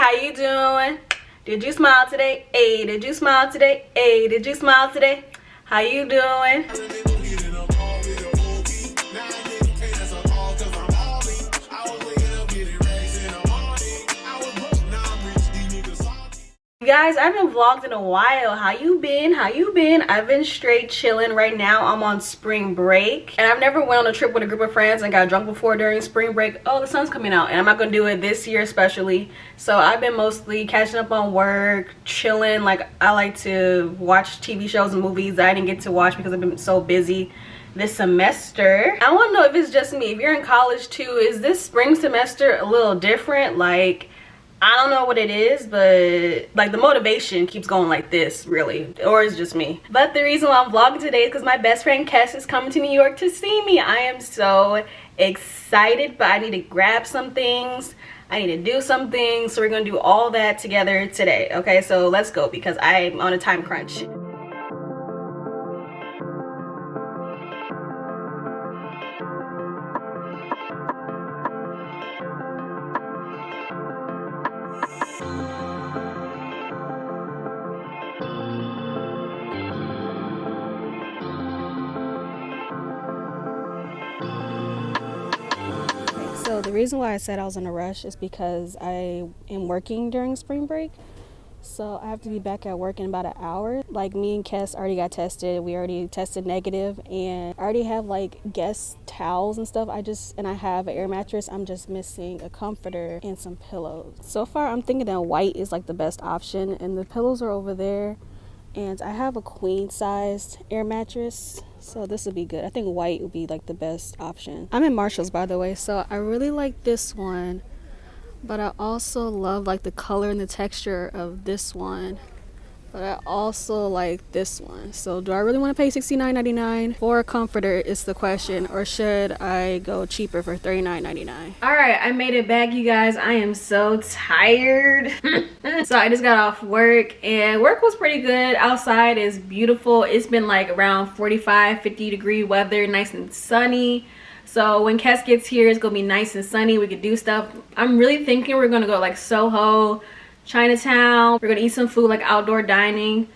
How you doing? Did you smile today? Hey, did you smile today? Hey, did you smile today? How you doing? Guys, I haven't vlogged in a while. How you been? How you been? I've been straight chilling. Right now I'm on spring break, and I've never went on a trip with a group of friends and got drunk before during spring break. Oh, the sun's coming out, and I'm not gonna do it this year especially. So I've been mostly catching up on work, chilling. Like, I like to watch TV shows and movies that I didn't get to watch because I've been so busy this semester. I want to know if it's just me. If you're in college too, is this spring semester a little different? Like, I don't know what it is, but like the motivation keeps going like this, really. Or it's just me. But the reason why I'm vlogging today is because my best friend Kes is coming to New York to see me. I am so excited, but I need to grab some things. I need to do some things. So we're going to do all that together today. Okay, so let's go because I'm on a time crunch. So the reason why I said I was in a rush is because I am working during spring break. So I have to be back at work in about an hour. Like, me and Kes already got tested. We already tested negative, and I already have like guest towels and stuff. I have an air mattress. I'm just missing a comforter and some pillows. So far I'm thinking that white is like the best option, and the pillows are over there. And I have a queen sized air mattress, so this would be good. I think white would be like the best option. I'm in Marshall's, by the way, so I really like this one, but I also love like the color and the texture of this one. But I also like this one. So do I really want to pay $69.99 for a comforter is the question, or should I go cheaper for $39.99? Alright, I made it back, you guys. I am so tired. So I just got off work, and work was pretty good. Outside is beautiful. It's been like around 45-50 degree weather, nice and sunny. So when Kes gets here, it's gonna be nice and sunny. We could do stuff. I'm really thinking we're gonna go like Soho, Chinatown. We're gonna eat some food, like outdoor dining.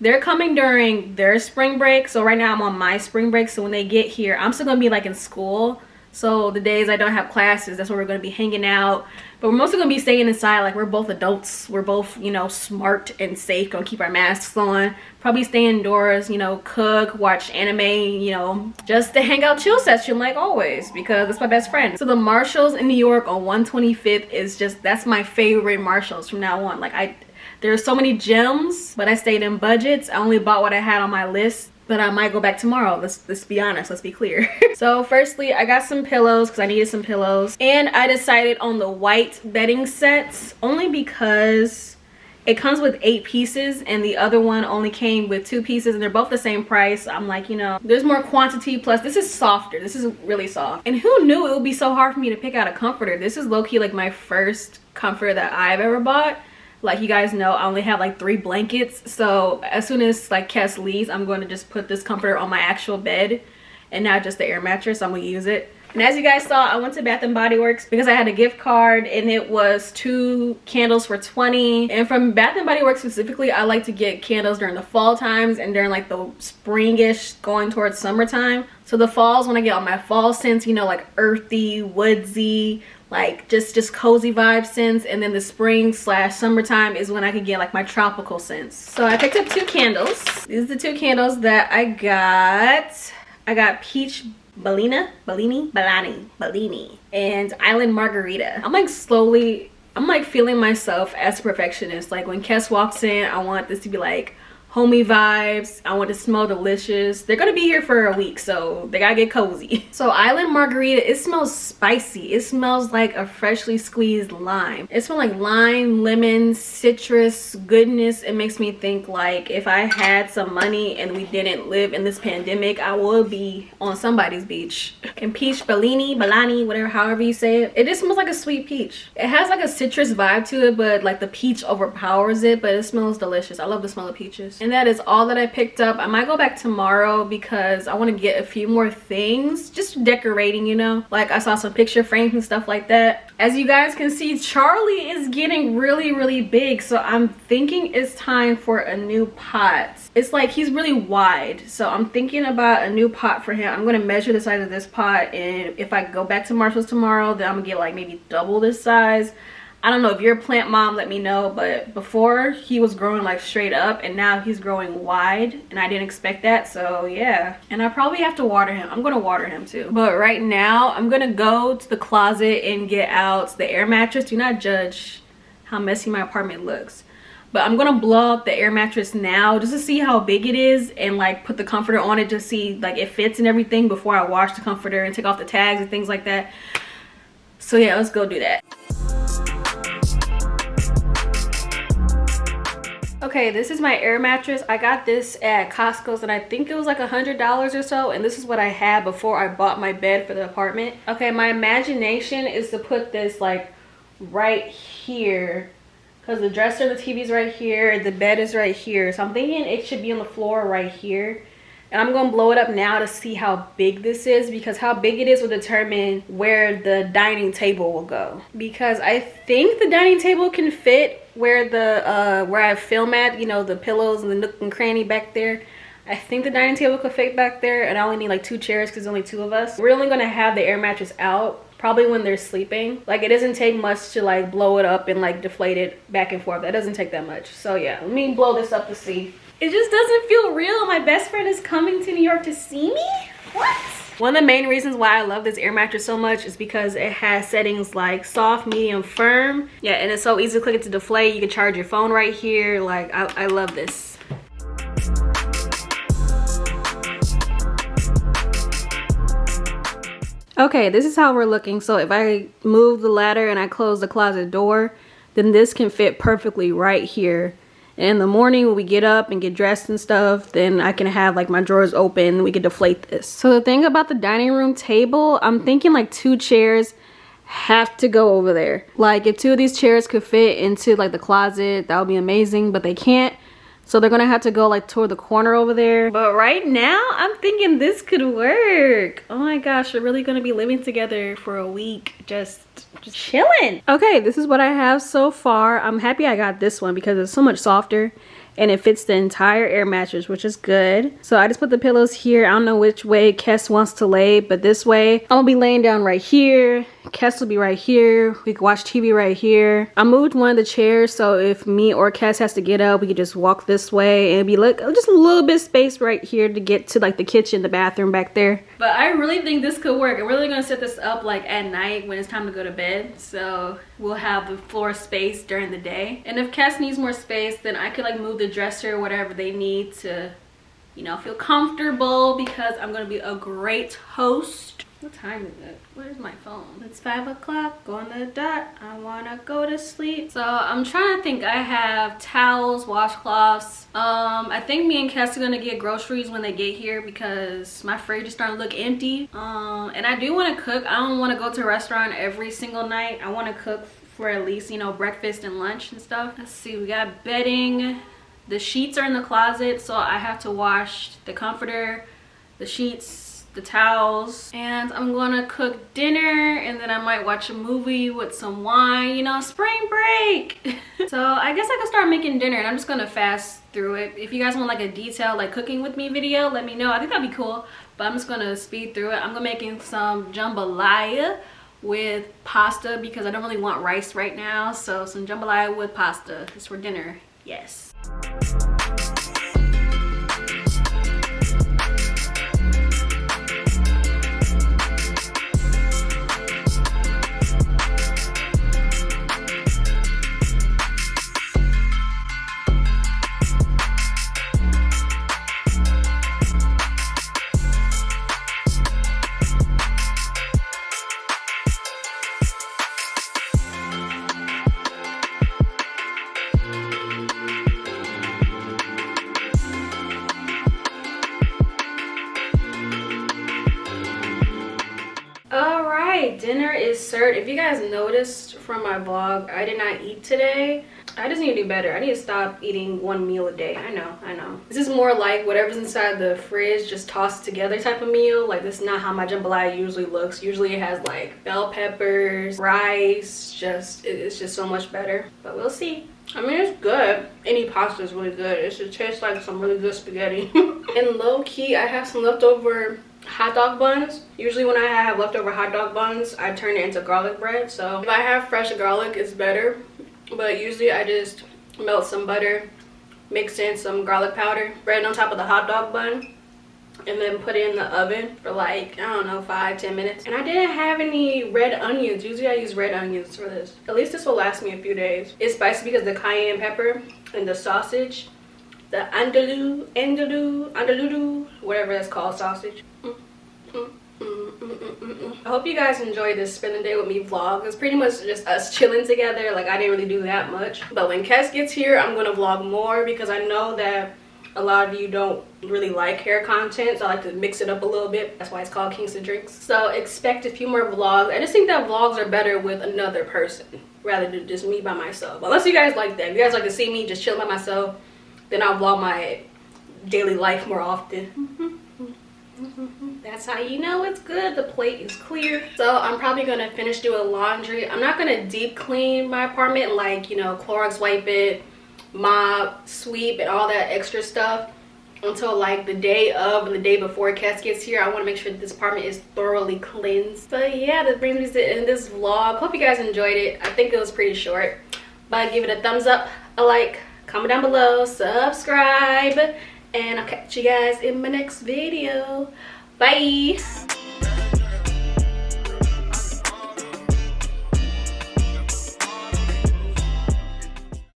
They're coming during their spring break, so right now I'm on my spring break. So when they get here, I'm still gonna be like in school. So the days I don't have classes, that's where we're gonna be hanging out. But we're mostly gonna be staying inside. Like, we're both adults, we're both, you know, smart and safe, gonna keep our masks on, probably stay indoors, you know, cook, watch anime, you know, just to hang out, chill session like always, because that's my best friend. So the Marshalls in New York on 125th is just, that's my favorite Marshalls from now on. Like, there's so many gems, but I stayed in budgets. I only bought what I had on my list, but I might go back tomorrow. Let's be honest, let's be clear. So firstly, I got some pillows because I needed some pillows, and I decided on the white bedding sets only because it comes with 8 pieces and the other one only came with 2 pieces, and they're both the same price. I'm like, you know, there's more quantity, plus this is softer. This is really soft. And who knew it would be so hard for me to pick out a comforter? This is low-key like my first comforter that I've ever bought. Like, you guys know, I only have like 3 blankets. So as soon as like Kes leaves, I'm going to just put this comforter on my actual bed and not just the air mattress. I'm going to use it. And as you guys saw, I went to Bath & Body Works because I had a gift card, and it was 2 candles for $20. And from Bath & Body Works specifically, I like to get candles during the fall times and during like the springish going towards summertime. So the falls, when I get all my fall scents, you know, like earthy, woodsy, like just cozy vibe scents, and then the spring / summertime is when I could get like my tropical scents. So I picked up 2 candles. These are the 2 candles that I got. I got Peach Bellini and Island Margarita. I'm like feeling myself as a perfectionist. Like, when Kes walks in, I want this to be like homey vibes. I want it to smell delicious. They're gonna be here for a week, so they gotta get cozy. So Island Margarita, it smells spicy. It smells like a freshly squeezed lime. It smells like lime, lemon, citrus goodness. It makes me think like if I had some money and we didn't live in this pandemic, I would be on somebody's beach. And Peach Bellini, whatever, however you say it, it just smells like a sweet peach. It has like a citrus vibe to it, but like the peach overpowers it, but it smells delicious. I love the smell of peaches. And that is all that I picked up. I might go back tomorrow because I want to get a few more things, just decorating, you know, like I saw some picture frames and stuff like that. As you guys can see, Charlie is getting really big, so I'm thinking it's time for a new pot. It's like he's really wide, so I'm thinking about a new pot for him. I'm going to measure the size of this pot, and if I go back to Marshall's tomorrow, then I'm gonna get like maybe double this size. I don't know, if you're a plant mom, let me know. But before, he was growing like straight up, and now he's growing wide, and I didn't expect that. So yeah, and I probably have to water him. I'm gonna water him too. But right now I'm gonna go to the closet and get out the air mattress. Do not judge how messy my apartment looks, but I'm gonna blow up the air mattress now just to see how big it is, and like put the comforter on it to see like it fits and everything before I wash the comforter and take off the tags and things like that. So yeah, let's go do that. Okay, this is my air mattress. I got this at Costco's, and I think it was like $100 or so, and this is what I had before I bought my bed for the apartment. Okay, my imagination is to put this like right here, because the dresser, the TV's right here, the bed is right here, so I'm thinking it should be on the floor right here. And I'm gonna blow it up now to see how big this is, because how big it is will determine where the dining table will go. Because I think the dining table can fit where the where I film at, you know, the pillows and the nook and cranny back there. I think the dining table could fit back there, and I only need like 2 chairs because there's only 2 of us. We're only gonna have the air mattress out probably when they're sleeping. Like, it doesn't take much to like blow it up and like deflate it back and forth. That doesn't take that much. So yeah, let me blow this up to see. It just doesn't feel real. My best friend is coming to New York to see me? What? One of the main reasons why I love this air mattress so much is because it has settings like soft, medium, firm. Yeah, and it's so easy to click it to deflate. You can charge your phone right here. Like, I love this. Okay, this is how we're looking. So if I move the ladder and I close the closet door, then this can fit perfectly right here. And in the morning when we get up and get dressed and stuff, then I can have like my drawers open. We can deflate this. So the thing about the dining room table, I'm thinking like 2 chairs have to go over there. Like, if 2 of these chairs could fit into like the closet, that would be amazing, but they can't. So they're gonna have to go like toward the corner over there. But right now I'm thinking this could work. Oh my gosh, we're really gonna be living together for a week, just chilling. Okay, this is what I have so far. I'm happy I got this one because it's so much softer and it fits the entire air mattress, which is good. So I just put the pillows here. I don't know which way Kes wants to lay, but this way I'm gonna be laying down right here. Kes will be right here. We can watch TV right here. I moved one of the chairs, so if me or Kes has to get up, we could just walk this way, and it'd be like just a little bit of space right here to get to like the kitchen, the bathroom back there. But I really think this could work. I'm really gonna set this up like at night when it's time to go to bed, so we'll have the floor space during the day. And if Kes needs more space, then I could like move the dresser or whatever they need to, you know, feel comfortable, because I'm gonna be a great host. What time is it? Where's my phone? It's 5 o'clock on the dot. I wanna go to sleep. So I'm trying to think. I have towels, washcloths. I think me and Kes are gonna get groceries when they get here because my fridge is starting to look empty. And I do want to cook. I don't want to go to a restaurant every single night. I want to cook for at least, you know, breakfast and lunch and stuff. Let's see. We got bedding. The sheets are in the closet, so I have to wash the comforter, the sheets, the towels, and I'm gonna cook dinner, and then I might watch a movie with some wine, you know, spring break. So I guess I can start making dinner, and I'm just gonna fast through it. If you guys want like a detailed like cooking with me video, let me know. I think that'd be cool, but I'm just gonna speed through it. I'm gonna making some jambalaya with pasta because I don't really want rice right now, so some jambalaya with pasta is for dinner. Yes. dinner is served. If you guys noticed from my vlog, I did not eat today. I just need to do better. I need to stop eating one meal a day. I know. This is more like whatever's inside the fridge, just tossed together type of meal. Like, this is not how my jambalaya usually looks. Usually it has like bell peppers, rice, it's just so much better. But we'll see. I mean, it's good. Any pasta is really good. It should taste like some really good spaghetti. And low key, I have some leftover hot dog buns. Usually when I have leftover hot dog buns, I turn it into garlic bread. So if I have fresh garlic, it's better. But usually I just melt some butter, mix in some garlic powder, spread it on top of the hot dog bun, and then put it in the oven for like, I don't know, 5-10 minutes. And I didn't have any red onions. Usually I use red onions for this. At least this will last me a few days. It's spicy because the cayenne pepper and the sausage, the andalou, whatever that's called, sausage. I hope you guys enjoyed this spend the day with me vlog. It's pretty much just us chilling together. Like, I didn't really do that much. But when Kes gets here, I'm gonna vlog more because I know that a lot of you don't really like hair content, so I like to mix it up a little bit. That's why it's called Kingston Drinks. So expect a few more vlogs. I just think that vlogs are better with another person rather than just me by myself. Unless you guys like that. If you guys like to see me just chill by myself, then I'll vlog my daily life more often. That's how you know it's good. The plate is clear. So I'm probably gonna finish doing laundry. I'm not gonna deep clean my apartment, like, you know, Clorox wipe it, mop, sweep, and all that extra stuff until like the day of and the day before Kes gets here. I want to make sure that this apartment is thoroughly cleansed. But yeah, that brings me to the end of this vlog. Hope you guys enjoyed it. I think it was pretty short, but give it a thumbs up, a like, comment down below, subscribe, and I'll catch you guys in my next video. Bye.